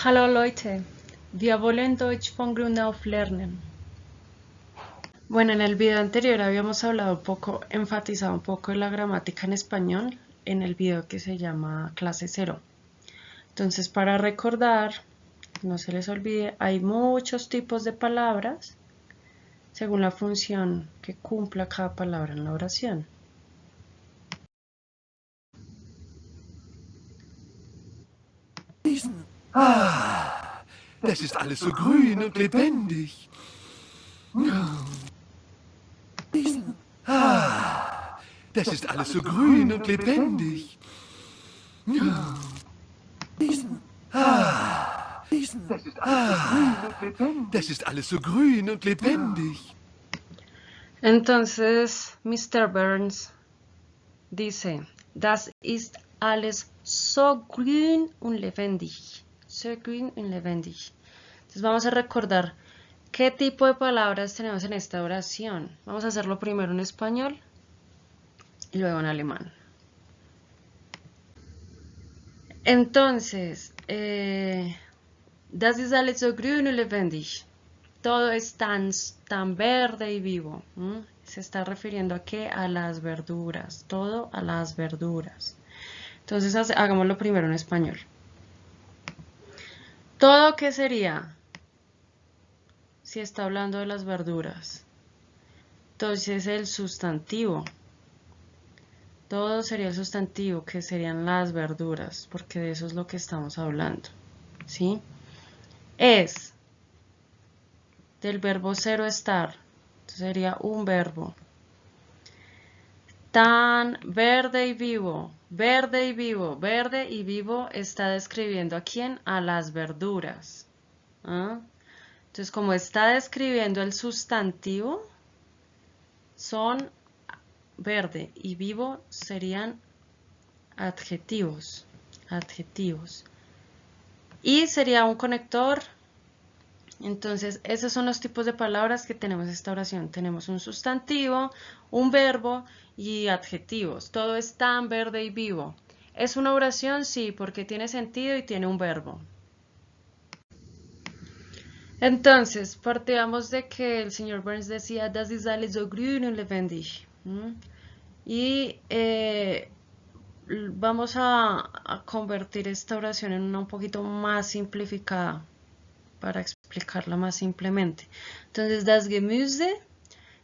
Hallo Leute, wir wollen Deutsch von Grund auf lernen. Bueno, en el video anterior habíamos hablado un poco, enfatizado un poco de la gramática en español en el video que se llama Clase 0. Entonces, para recordar, no se les olvide, hay muchos tipos de palabras según la función que cumpla cada palabra en la oración. Das ist alles so grün und lebendig. Das ist alles so grün und lebendig. Das ist alles so grün und lebendig. Entonces, Mr. Burns dice, das ist alles so grün und lebendig. So grün und lebendig. Entonces vamos a recordar qué tipo de palabras tenemos en esta oración. Vamos a hacerlo primero en español y luego en alemán. Entonces, das ist alles so grün und lebendig. Todo es tan verde y vivo. Se está refiriendo a qué? A las verduras. Todo a las verduras. Entonces hagámoslo primero en español. ¿Todo qué sería? Si está hablando de las verduras. Entonces el sustantivo. Todo sería el sustantivo, que serían las verduras, porque de eso es lo que estamos hablando. ¿Sí? Es del verbo ser, estar. Entonces sería un verbo. Tan verde y vivo. Verde y vivo. Verde y vivo está describiendo a quién? A las verduras. ¿Ah? Entonces, como está describiendo el sustantivo, son verde y vivo serían adjetivos. Adjetivos. Y sería un conector. Entonces, esos son los tipos de palabras que tenemos en esta oración. Tenemos un sustantivo, un verbo y adjetivos. Todo es tan verde y vivo. ¿Es una oración? Sí, porque tiene sentido y tiene un verbo. Entonces, partíamos de que el señor Burns decía, das ist alles so grün und lebendig. Y vamos a convertir esta oración en una un poquito más simplificada, para explicarla más simplemente. Entonces, das Gemüse,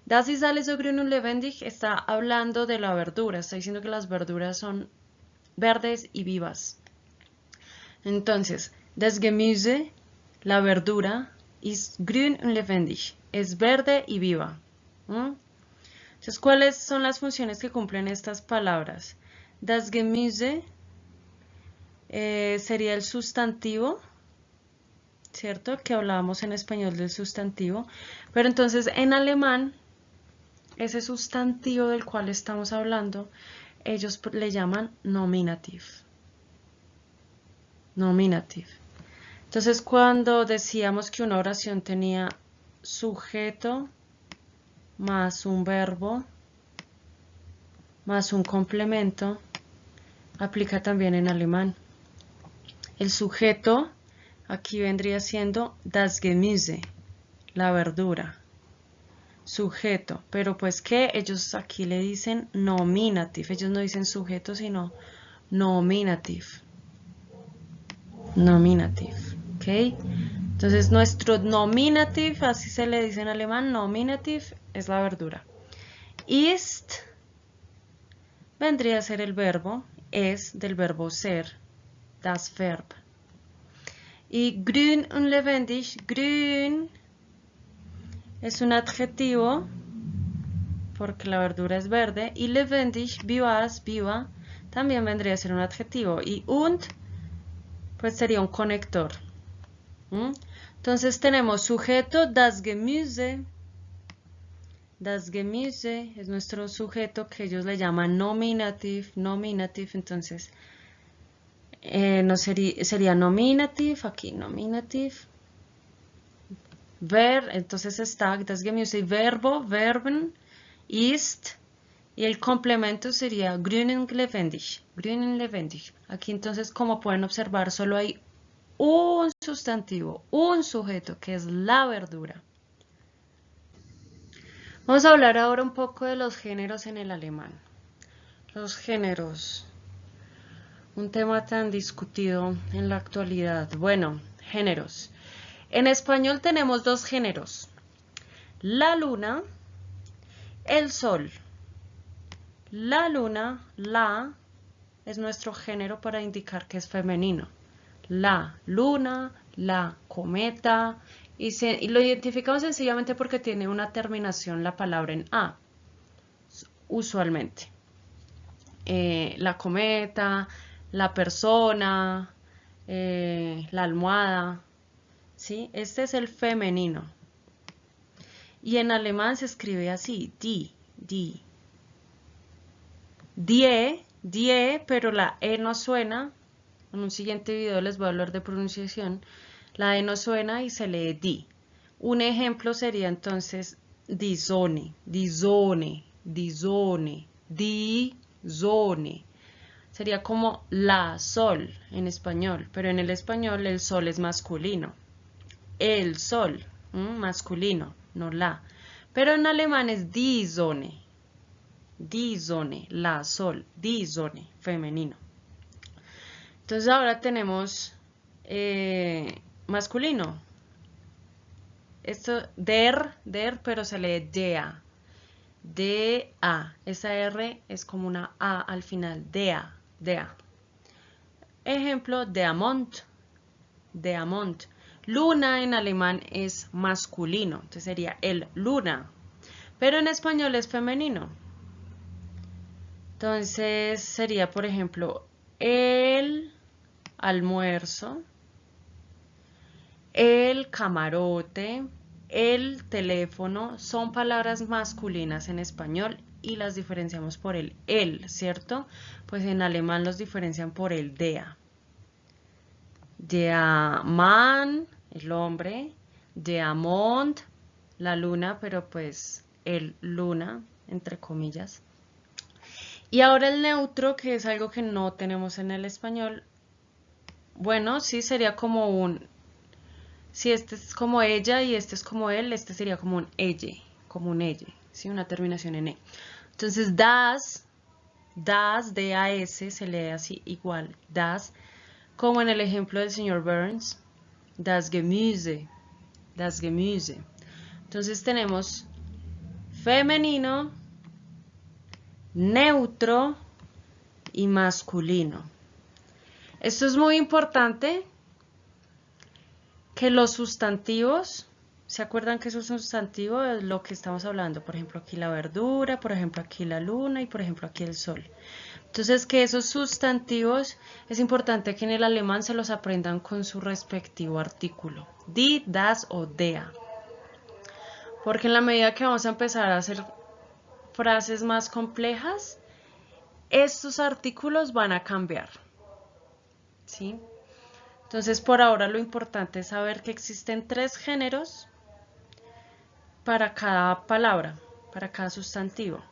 das ist alles so grün und lebendig, está hablando de la verdura, está diciendo que las verduras son verdes y vivas. Entonces, das Gemüse, la verdura, ist grün und lebendig, es verde y viva. Entonces, ¿cuáles son las funciones que cumplen estas palabras? Das Gemüse sería el sustantivo, ¿cierto? Que hablábamos en español del sustantivo. Pero entonces en alemán, ese sustantivo del cual estamos hablando, ellos le llaman nominative. Nominative. Entonces, cuando decíamos que una oración tenía sujeto más un verbo más un complemento, aplica también en alemán. El sujeto aquí vendría siendo das Gemüse, la verdura. Sujeto, pero pues que ellos aquí le dicen nominative, ellos no dicen sujeto sino nominative. Nominative, ¿ok? Entonces nuestro nominative, así se le dice en alemán, nominative es la verdura. Ist vendría a ser el verbo, es del verbo ser, das Verb. Y grün und lebendig, grün es un adjetivo porque la verdura es verde y lebendig, vivaz, viva, también vendría a ser un adjetivo y und pues sería un conector. Entonces tenemos sujeto, das Gemüse. Das Gemüse es nuestro sujeto que ellos le llaman nominative, nominative, entonces no sería nominative, aquí nominative, entonces está das Gemüse, verbo, verben, ist, y el complemento sería grün und lebendig, grün und lebendig. Aquí entonces, como pueden observar, solo hay un sustantivo, un sujeto, que es la verdura. Vamos a hablar ahora un poco de los géneros en el alemán. Los géneros, un tema tan discutido en la actualidad. Bueno, géneros. En español tenemos dos géneros. La luna, el sol. La luna, la, es nuestro género para indicar que es femenino. La luna, la cometa, y lo identificamos sencillamente porque tiene una terminación la palabra en A, usualmente. La cometa, la persona, la almohada, ¿sí? Este es el femenino. Y en alemán se escribe así, die. Die, pero la E no suena. En un siguiente video les voy a hablar de pronunciación. La E no suena y se lee die. Un ejemplo sería entonces die Sonne, die Sonne, die Sonne, die Sonne. Sería como la sol en español, pero en el español el sol es masculino. El sol, masculino, no la. Pero en alemán es die Sonne. Die Sonne, la sol, die Sonne, femenino. Entonces ahora tenemos masculino. Esto, der, pero se lee dea. D-A. Esa R es como una A al final. Dea, dea. Ejemplo, Diamant. Diamant. Luna en alemán es masculino. Entonces sería el luna. Pero en español es femenino. Entonces sería, por ejemplo, el almuerzo, el camarote, el teléfono, son palabras masculinas en español y las diferenciamos por el, ¿cierto? Pues en alemán los diferencian por el der. Der Mann, el hombre, der Mond, la luna, pero pues el luna, entre comillas. Y ahora el neutro, que es algo que no tenemos en el español. Bueno, sí, sería como un... Si este es como ella y este es como él, este sería como un elle, ¿sí? Una terminación en E. Entonces, das, D-A-S, se lee así igual, das, como en el ejemplo del señor Burns, das Gemüse. Entonces tenemos femenino, neutro y masculino. Esto es muy importante, que los sustantivos, ¿se acuerdan que eso es un sustantivo de lo que estamos hablando? Por ejemplo, aquí la verdura, por ejemplo, aquí la luna y por ejemplo, aquí el sol. Entonces, que esos sustantivos es importante que en el alemán se los aprendan con su respectivo artículo. Die, das o der. Porque en la medida que vamos a empezar a hacer frases más complejas, estos artículos van a cambiar. ¿Sí? Entonces, por ahora lo importante es saber que existen 3 géneros para cada palabra, para cada sustantivo.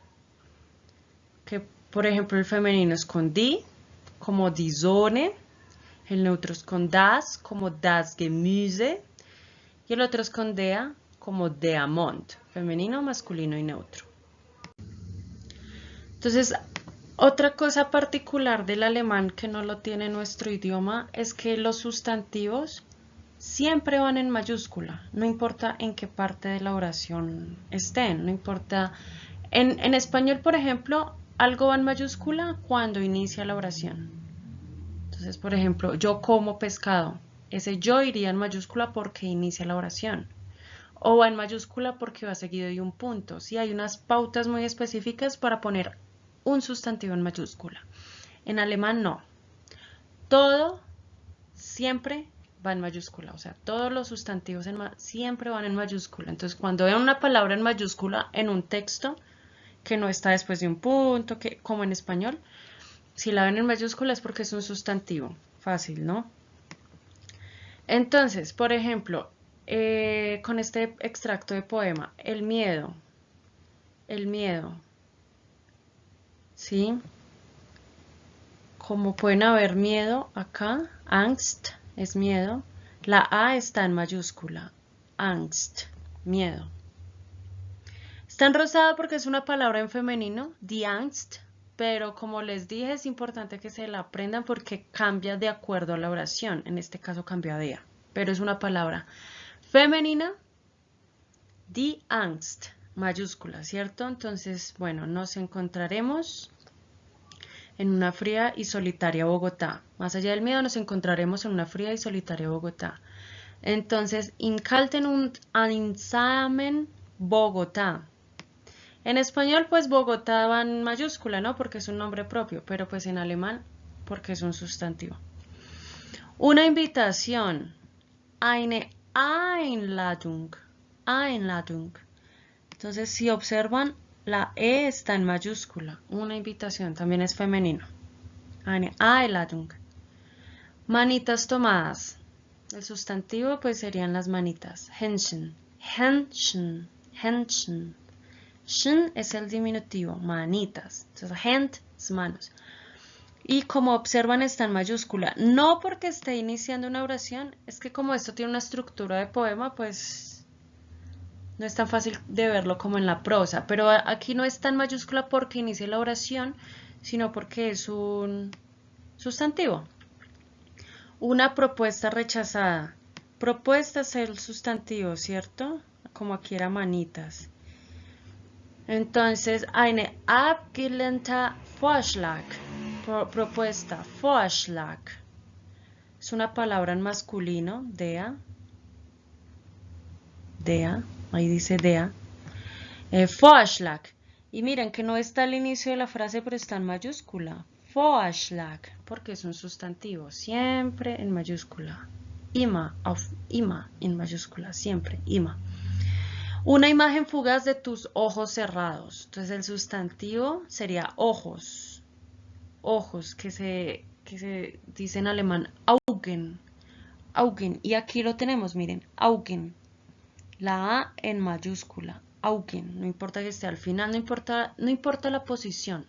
Que, por ejemplo, el femenino es con die, como die Sonne, el neutro es con das, como das Gemüse, y el otro es con der, como der Mond, femenino, masculino y neutro. Entonces, otra cosa particular del alemán que no lo tiene nuestro idioma es que los sustantivos siempre van en mayúscula, no importa en qué parte de la oración estén, no importa. En español, por ejemplo, algo va en mayúscula cuando inicia la oración. Entonces, por ejemplo, yo como pescado, ese yo iría en mayúscula porque inicia la oración. O va en mayúscula porque va seguido de un punto. Sí, hay unas pautas muy específicas para poner un sustantivo en mayúscula. En alemán no. Todo siempre va en mayúscula. O sea, todos los sustantivos siempre van en mayúscula. Entonces, cuando vean una palabra en mayúscula en un texto que no está después de un punto, como en español, si la ven en mayúscula es porque es un sustantivo. Fácil, ¿no? Entonces, por ejemplo, con este extracto de poema, el miedo, ¿sí? Como pueden haber miedo acá, Angst, es miedo. La A está en mayúscula. Angst, miedo. Está en rosado porque es una palabra en femenino, die Angst, pero como les dije es importante que se la aprendan porque cambia de acuerdo a la oración. En este caso cambia de A, pero es una palabra femenina, die Angst, mayúscula, ¿cierto? Entonces, bueno, nos encontraremos en una fría y solitaria Bogotá. Más allá del miedo, nos encontraremos en una fría y solitaria Bogotá. Entonces, in kalten und einsamen Bogotá. En español, pues Bogotá va en mayúscula, ¿no? Porque es un nombre propio, pero pues en alemán, porque es un sustantivo. Una invitación. Eine Einladung. Einladung. Entonces, si observan, la E está en mayúscula. Una invitación también es femenino. Eine Einladung. Manitas tomadas. El sustantivo pues serían las manitas. Händchen. Händchen. Händchen. Shin es el diminutivo. Manitas. Entonces, Hand es manos. Y como observan está en mayúscula. No porque esté iniciando una oración. Es que como esto tiene una estructura de poema, pues no es tan fácil de verlo como en la prosa. Pero aquí no está en mayúscula porque inicia la oración, sino porque es un sustantivo. Una propuesta rechazada. Propuesta es el sustantivo, ¿cierto? Como aquí era manitas. Entonces, eine abgelehnter Vorschlag. Propuesta, Vorschlag. Es una palabra en masculino, der. Der, ahí dice der. Vorschlag. Y miren que no está al inicio de la frase, pero está en mayúscula. Vorschlag, porque es un sustantivo, siempre en mayúscula. Immer, auf immer, en mayúscula, siempre, immer. Una imagen fugaz de tus ojos cerrados. Entonces el sustantivo sería ojos. Ojos, que se dice en alemán Augen. Augen. Y aquí lo tenemos, miren, Augen. La A en mayúscula. Augen. No importa que esté al final, no importa la posición.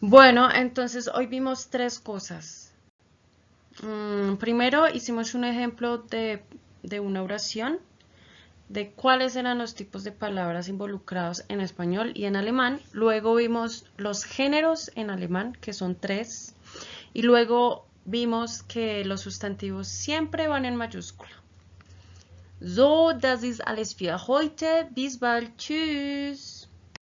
Bueno, entonces hoy vimos tres cosas. Primero hicimos un ejemplo de una oración, de cuáles eran los tipos de palabras involucrados en español y en alemán. Luego vimos los géneros en alemán, que son 3. Y luego vimos que los sustantivos siempre van en mayúscula. So, das ist alles für heute. Bis bald. Tschüss.